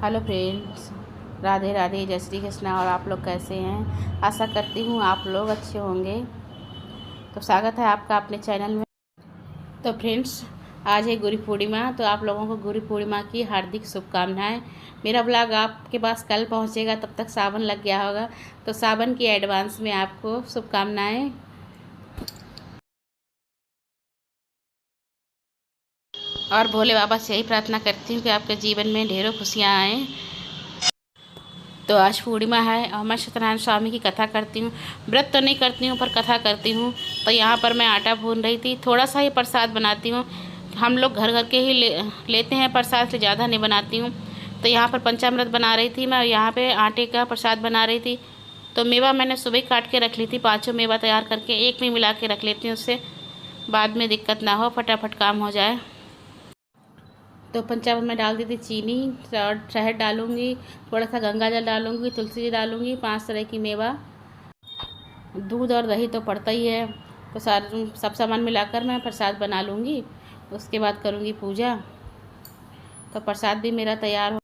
Hello friends, Radhe Radhe, जय श्री कृष्णा। और आप लोग कैसे हैं? आशा करती हूँ आप लोग अच्छे होंगे। तो स्वागत है आपका अपने चैनल में। तो फ्रेंड्स, आज है गुरु पूर्णिमा, तो आप लोगों को गुरु पूर्णिमा की हार्दिक शुभकामनाएं। मेरा ब्लॉग आपके पास कल पहुँचेगा, तब तक सावन लग गया होगा, तो सावन की एडवांस में आपको शुभकामनाएँ। और भोले बाबा से यही प्रार्थना करती हूँ कि आपके जीवन में ढेरों खुशियाँ आएँ। तो आज पूर्णिमा है और मैं सत्यनारायण स्वामी की कथा करती हूँ। व्रत तो नहीं करती हूँ पर कथा करती हूँ। तो यहाँ पर मैं आटा भून रही थी, थोड़ा सा ही प्रसाद बनाती हूँ। हम लोग घर घर के ही लेते हैं प्रसाद, से ज़्यादा नहीं बनाती हूँ। तो यहाँ पर पंचामृत बना रही थी मैं, यहाँ पे आटे का प्रसाद बना रही थी। तो मेवा मैंने सुबह काट के रख ली थी, 5 मेवा तैयार करके एक में मिला के रख लेती हूँ, उससे बाद में दिक्कत ना हो, फटाफट काम हो जाए। तो पंचामृत में डाल दी थी चीनी और शहद डालूंगी, थोड़ा सा गंगा जल डालूंगी, तुलसी जी डालूंगी, 5 तरह की मेवा, दूध और दही तो पड़ता ही है। तो सारे सब सामान मिलाकर मैं प्रसाद बना लूँगी, उसके बाद करूँगी पूजा। तो प्रसाद भी मेरा तैयार हो।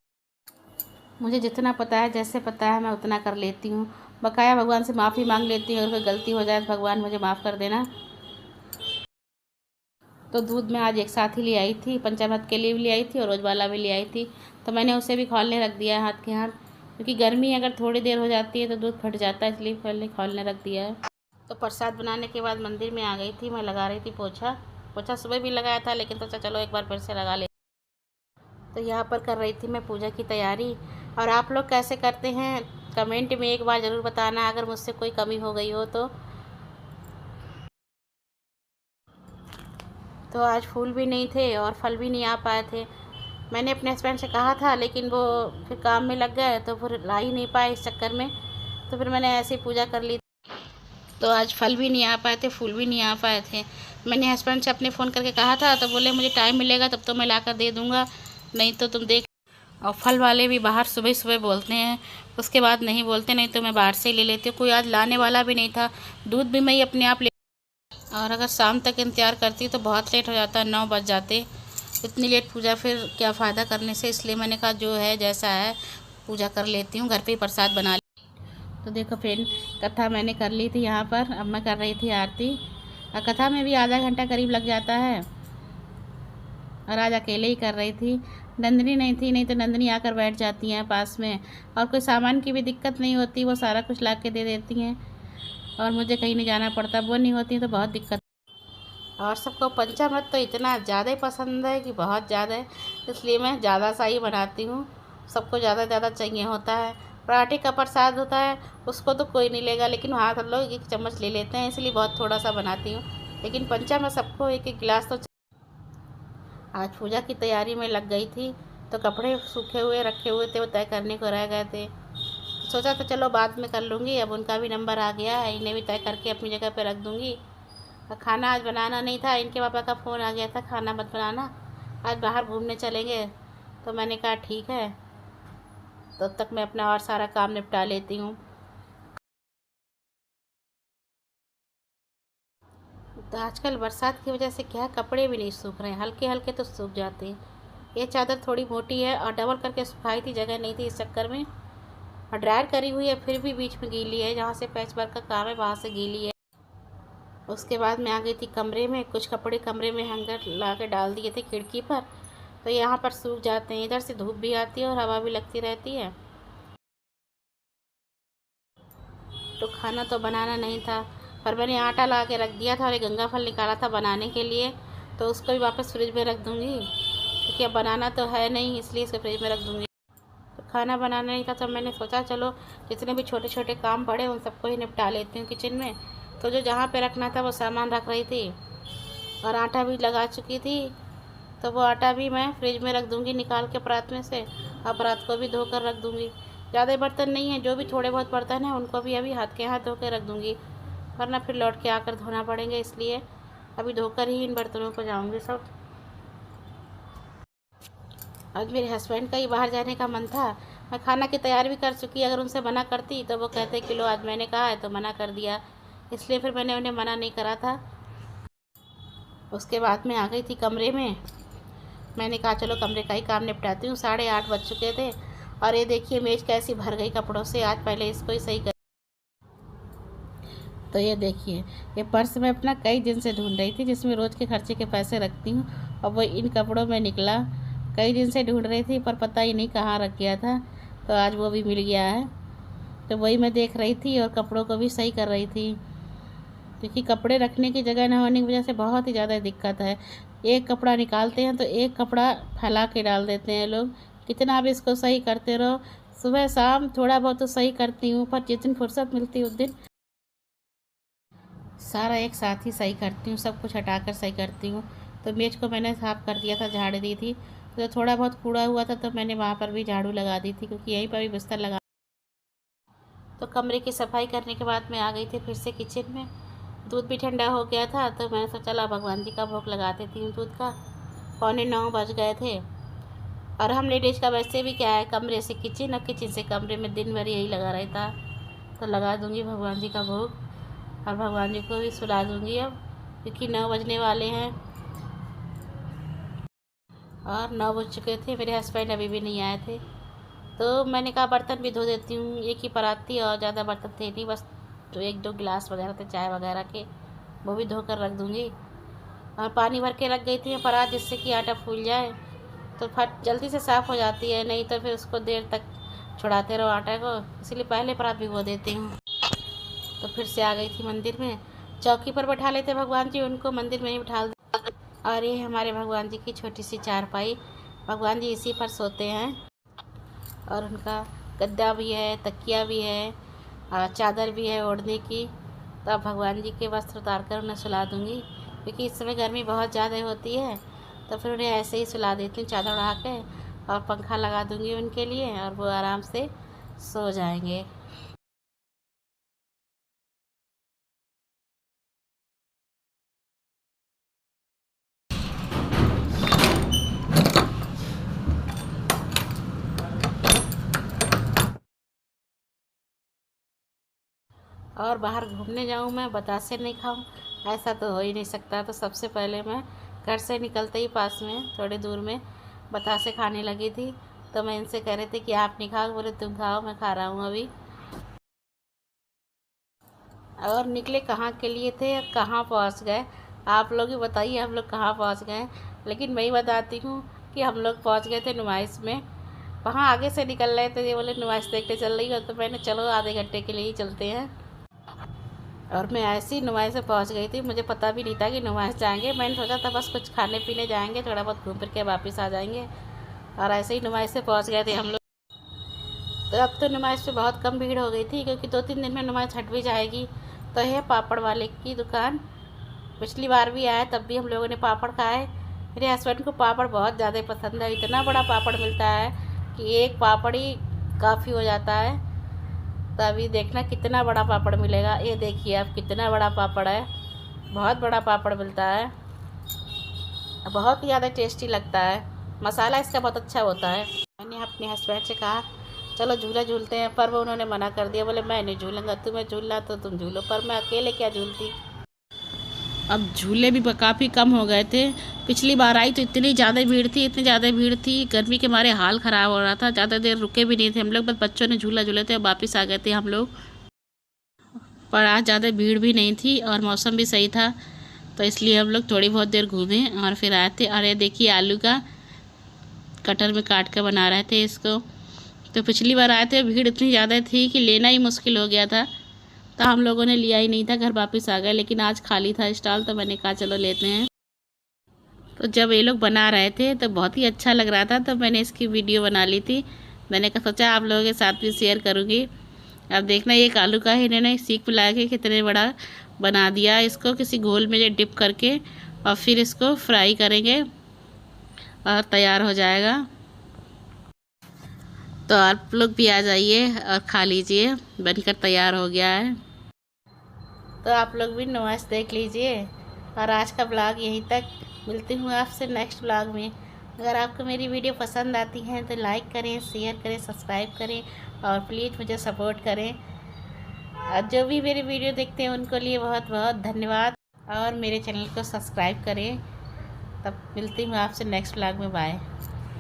मुझे जितना पता है, जैसे पता है, मैं उतना कर लेती हूँ। बकाया भगवान से माफ़ी मांग लेती हूँ, अगर कोई गलती हो जाए तो भगवान मुझे माफ़ कर देना। तो दूध मैं आज एक साथ ही ले आई थी, पंचामृत के लिए भी ले आई थी और रोज वाला भी ले आई थी। तो मैंने उसे भी खौलने रख दिया है हाथ के हाथ, क्योंकि गर्मी अगर थोड़ी देर हो जाती है तो दूध फट जाता है, इसलिए पहले खौलने रख दिया है। तो प्रसाद बनाने के बाद मंदिर में आ गई थी, मैं लगा रही थी पोछा। पोछा सुबह भी लगाया था, लेकिन सोचा चलो एक बार फिर से लगा ले। तो यहाँ पर कर रही थी मैं पूजा की तैयारी। और आप लोग कैसे करते हैं कमेंट में एक बार ज़रूर बताना, अगर मुझसे कोई कमी हो गई हो तो। तो आज फूल भी नहीं थे और फल भी नहीं आ पाए थे। मैंने अपने हस्बैंड से कहा था, लेकिन वो फिर काम में लग गए, तो फिर ला ही नहीं पाए इस चक्कर में। तो फिर मैंने ऐसे ही पूजा कर ली। तो आज फल भी नहीं आ पाए थे, फूल भी नहीं आ पाए थे। मैंने हस्बैंड से अपने फ़ोन करके कहा था, तो बोले मुझे टाइम मिलेगा तब तो मैं ला कर दे दूँगा, नहीं तो तुम देख। और फल वाले भी बाहर सुबह सुबह बोलते हैं, उसके बाद नहीं बोलते, नहीं तो मैं बाहर से ही ले लेती हूँ। कोई आज लाने वाला भी नहीं था, दूध भी मैं ही अपने आप ले। और अगर शाम तक इंतज़ार करती तो बहुत लेट हो जाता, 9 बज जाते। इतनी लेट पूजा फिर क्या फ़ायदा करने से, इसलिए मैंने कहा जो है जैसा है पूजा कर लेती हूँ, घर पे ही प्रसाद बना। तो देखो फ्रेंड, कथा मैंने कर ली थी यहाँ पर, अब मैं कर रही थी आरती। और कथा में भी आधा घंटा करीब लग जाता है, और आज अकेले ही कर रही थी। नंदनी नहीं थी, नहीं तो नंदनी आकर बैठ जाती हैं पास में, और कोई सामान की भी दिक्कत नहीं होती, वो सारा कुछ ला के दे देती हैं और मुझे कहीं नहीं जाना पड़ता। वो नहीं होती तो बहुत दिक्कत। और सबको पंचामृत तो इतना ज़्यादा ही पसंद है कि बहुत ज़्यादा है, इसलिए मैं ज़्यादा सा ही बनाती हूँ। सबको ज़्यादा ज़्यादा चाहिए होता है। पराठे का प्रसाद होता है, उसको तो कोई नहीं लेगा, लेकिन हाँ सब लोग 1 चम्मच ले लेते हैं, इसलिए बहुत थोड़ा सा बनाती हूँ। लेकिन पंचामृत सबको 1 गिलास तो। आज पूजा की तैयारी में लग गई थी, तो कपड़े सूखे हुए रखे हुए थे, वो तय करने को रह गए थे। सोचा तो चलो बाद में कर लूँगी, अब उनका भी नंबर आ गया है, इन्हें भी तय करके अपनी जगह पर रख दूँगी। खाना आज बनाना नहीं था, इनके पापा का फ़ोन आ गया था खाना मत बनाना, आज बाहर घूमने चलेंगे। तो मैंने कहा ठीक है, तो तब तक मैं अपना और सारा काम निपटा लेती हूँ। तो आजकल बरसात की वजह से क्या कपड़े भी नहीं सूख रहे हैं, हल्के हल्के तो सूख जाते हैं। ये चादर थोड़ी मोटी है और डबल करके सुखाई थी, जगह नहीं थी इस चक्कर में। और ड्रायर करी हुई है, फिर भी बीच में गीली है, जहाँ से पैच वर्क का काम है वहाँ से गीली है। उसके बाद मैं आ गई थी कमरे में, कुछ कपड़े कमरे में हैंगर ला के डाल दिए थे खिड़की पर, तो यहाँ पर सूख जाते हैं। इधर से धूप भी आती है और हवा भी लगती रहती है। तो खाना तो बनाना नहीं था, पर मैंने आटा ला के रख दिया था और एक गंगा फल निकाला था बनाने के लिए, तो उसको भी वापस फ्रिज में रख दूँगी, क्योंकि अब बनाना तो है नहीं, इसलिए इसको फ्रिज में रख दूँगी। तो खाना बनाना नहीं था, तो मैंने सोचा चलो जितने भी छोटे छोटे काम पड़े उन सबको ही निपटा लेती हूँ किचन में। तो जो जहाँ पे रखना था वो सामान रख रही थी, और आटा भी लगा चुकी थी, तो वो आटा भी मैं फ्रिज में रख दूँगी निकाल के परात में से, और परात को भी धोकर रख दूँगी। ज़्यादा बर्तन नहीं है, जो भी थोड़े बहुत बर्तन हैं उनको भी अभी हाथ के हाथ धो के रख दूँगी, वरना फिर लौट के आकर धोना पड़ेंगे, इसलिए अभी धोकर ही इन बर्तनों को जाऊँगी सब। आज मेरे हस्बैंड का ही बाहर जाने का मन था, मैं खाना की तैयारी भी कर चुकी, अगर उनसे मना करती तो वो कहते कि लो आज मैंने कहा है तो मना कर दिया, इसलिए फिर मैंने उन्हें मना नहीं करा था। उसके बाद मैं आ गई थी कमरे में, मैंने कहा चलो कमरे का ही काम निपटाती हूँ। 8:30 बज चुके थे और ये देखिए मेज कैसी भर गई कपड़ों से। आज पहले इसको ही सही कर। तो ये देखिए, ये पर्स मैं अपना कई दिन से ढूंढ रही थी, जिसमें रोज़ के खर्चे के पैसे रखती हूँ, और वो इन कपड़ों में निकला। कई दिन से ढूंढ रही थी पर पता ही नहीं कहाँ रख गया था, तो आज वो भी मिल गया है। तो वही मैं देख रही थी और कपड़ों को भी सही कर रही थी, क्योंकि कपड़े रखने की जगह न होने की वजह से बहुत ही ज़्यादा दिक्कत है। एक कपड़ा निकालते हैं तो एक कपड़ा फैला के डाल देते हैं लोग। कितना भी इसको सही करते रहो, सुबह शाम थोड़ा बहुत तो सही करती हूँ, पर जिस दिन फुर्सत मिलती है उस दिन सारा एक साथ ही सही करती हूँ, सब कुछ हटाकर सही करती हूँ। तो मेज को मैंने साफ़ कर दिया था, झाड़ दी थी। तो थोड़ा बहुत कूड़ा हुआ था तो मैंने वहाँ पर भी झाड़ू लगा दी थी, क्योंकि यहीं पर भी बिस्तर लगा। तो कमरे की सफाई करने के बाद मैं आ गई थी फिर से किचन में। दूध भी ठंडा हो गया था, तो मैंने सोचा चला भगवान जी का भोग लगा देती हूँ दूध का। 8:45 बज गए थे। और हम लेडीज़ का वैसे भी क्या है, कमरे से किचन और किचन से कमरे में दिन भर यही लगा रहता। तो लगा दूँगी भगवान जी का भोग और भगवान जी को भी सुला दूँगी अब, क्योंकि 9 बजने वाले हैं और 9 बज चुके थे। मेरे हस्बैंड अभी भी नहीं आए थे, तो मैंने कहा बर्तन भी धो देती हूँ। एक ही परात थी और ज़्यादा बर्तन थे नहीं, बस तो 1-2 गिलास वगैरह थे चाय वगैरह के, वो भी धोकर रख दूँगी। और पानी भर के रख गई थी परात, जिससे कि आटा फूल जाए तो फट जल्दी से साफ़ हो जाती है, नहीं तो फिर उसको देर तक छुड़ाते रहो आटा को, इसीलिए पहले परात भिगो देती हूँ। तो फिर से आ गई थी मंदिर में। चौकी पर बैठा लेते भगवान जी, उनको मंदिर में ही बिठा दे। और ये हमारे भगवान जी की छोटी सी चारपाई, भगवान जी इसी पर सोते हैं। और उनका गद्दा भी है, तकिया भी है और चादर भी है ओढ़ने की। तो अब भगवान जी के वस्त्र उतार कर उन्हें सुला दूँगी, क्योंकि इस समय गर्मी बहुत ज़्यादा होती है। तो फिर उन्हें ऐसे ही सुला देती हूँ चादर उड़ा के, और पंखा लगा दूँगी उनके लिए, और वो आराम से सो जाएंगे। और बाहर घूमने जाऊँ मैं, बतासे नहीं खाऊँ, ऐसा तो हो ही नहीं सकता। तो सबसे पहले मैं घर से निकलते ही पास में थोड़ी दूर में बतासे खाने लगी थी। तो मैं इनसे कह रहे थे कि आप नहीं खाओ, बोले तुम खाओ, मैं खा रहा हूँ अभी। और निकले कहाँ के लिए थे, कहाँ पहुँच गए, आप लोग ही बताइए हम लोग कहाँ पहुँच गए। लेकिन मैं ही बताती हूँ कि हम लोग पहुँच गए थे नुमाइश में। वहाँ आगे से निकल रहे थे, ये बोले नुमाइश देखते चल रही हो, तो मैंने चलो आधे घंटे के लिए ही चलते हैं। और मैं ऐसी ही नुमाइश से पहुँच गई थी, मुझे पता भी नहीं था कि नुमाइश जाएंगे। मैंने सोचा था बस कुछ खाने पीने जाएंगे, थोड़ा बहुत घूम फिर के वापस आ जाएंगे, और ऐसे ही नुमाइश से पहुँच गए थे हम लोग। तो अब तो नुमाइश पे बहुत कम भीड़ हो गई थी, क्योंकि 2-3 दिन में नुमाइश हट भी जाएगी। तो है पापड़ वाले की दुकान, पिछली बार भी आए तब भी हम लोगों ने पापड़ खाए। मेरे हस्बैंड को पापड़ बहुत ज़्यादा पसंद है, इतना बड़ा पापड़ मिलता है कि एक पापड़ ही काफ़ी हो जाता है। तो अभी देखना कितना बड़ा पापड़ मिलेगा, ये देखिए अब कितना बड़ा पापड़ है, बहुत बड़ा पापड़ मिलता है, बहुत ही ज़्यादा टेस्टी लगता है। मसाला इसका बहुत अच्छा होता है। मैंने अपने हस्बैंड से कहा चलो झूला झूलते हैं, पर वो उन्होंने मना कर दिया, बोले मैं नहीं झूलूंगा, तुम्हें झूलना तो तुम झूलो, पर मैं अकेले क्या झूलती। अब झूले भी काफ़ी कम हो गए थे। पिछली बार आई तो इतनी ज़्यादा भीड़ थी, इतनी ज़्यादा भीड़ थी, गर्मी के मारे हाल ख़राब हो रहा था। ज़्यादा देर रुके भी नहीं थे हम लोग, बस बच्चों ने झूला झूले थे, वापस आ गए थे हम लोग। पर आज ज़्यादा भीड़ भी नहीं थी और मौसम भी सही था, तो इसलिए हम लोग थोड़ी बहुत देर घूमे और फिर आए थे। और ये देखिए आलू का कटर में काट कर बना रहे थे इसको। तो पिछली बार आए थे, भीड़ इतनी ज़्यादा थी कि लेना ही मुश्किल हो गया था, तो हम लोगों ने लिया ही नहीं था, घर वापस आ गए। लेकिन आज खाली था स्टॉल, तो मैंने कहा चलो लेते हैं। तो जब ये लोग बना रहे थे तो बहुत ही अच्छा लग रहा था, तो मैंने इसकी वीडियो बना ली थी। मैंने कहा सोचा आप लोगों के साथ भी शेयर करूँगी। अब देखना एक आलू का ही इन्होंने सीख मिला के कितने बड़ा बना दिया। इसको किसी घोल में डिप करके और फिर इसको फ्राई करेंगे और तैयार हो जाएगा। तो आप लोग भी आ जाइए और खा लीजिए, बनकर तैयार हो गया है। तो आप लोग भी नुमाइश देख लीजिए। और आज का ब्लॉग यहीं तक, मिलती हूँ आपसे नेक्स्ट ब्लॉग में। अगर आपको मेरी वीडियो पसंद आती है तो लाइक करें, शेयर करें, सब्सक्राइब करें और प्लीज़ मुझे सपोर्ट करें। और जो भी मेरी वीडियो देखते हैं उनको लिए बहुत बहुत धन्यवाद, और मेरे चैनल को सब्सक्राइब करें। तब मिलती हूँ आपसे नेक्स्ट ब्लॉग में, बाय।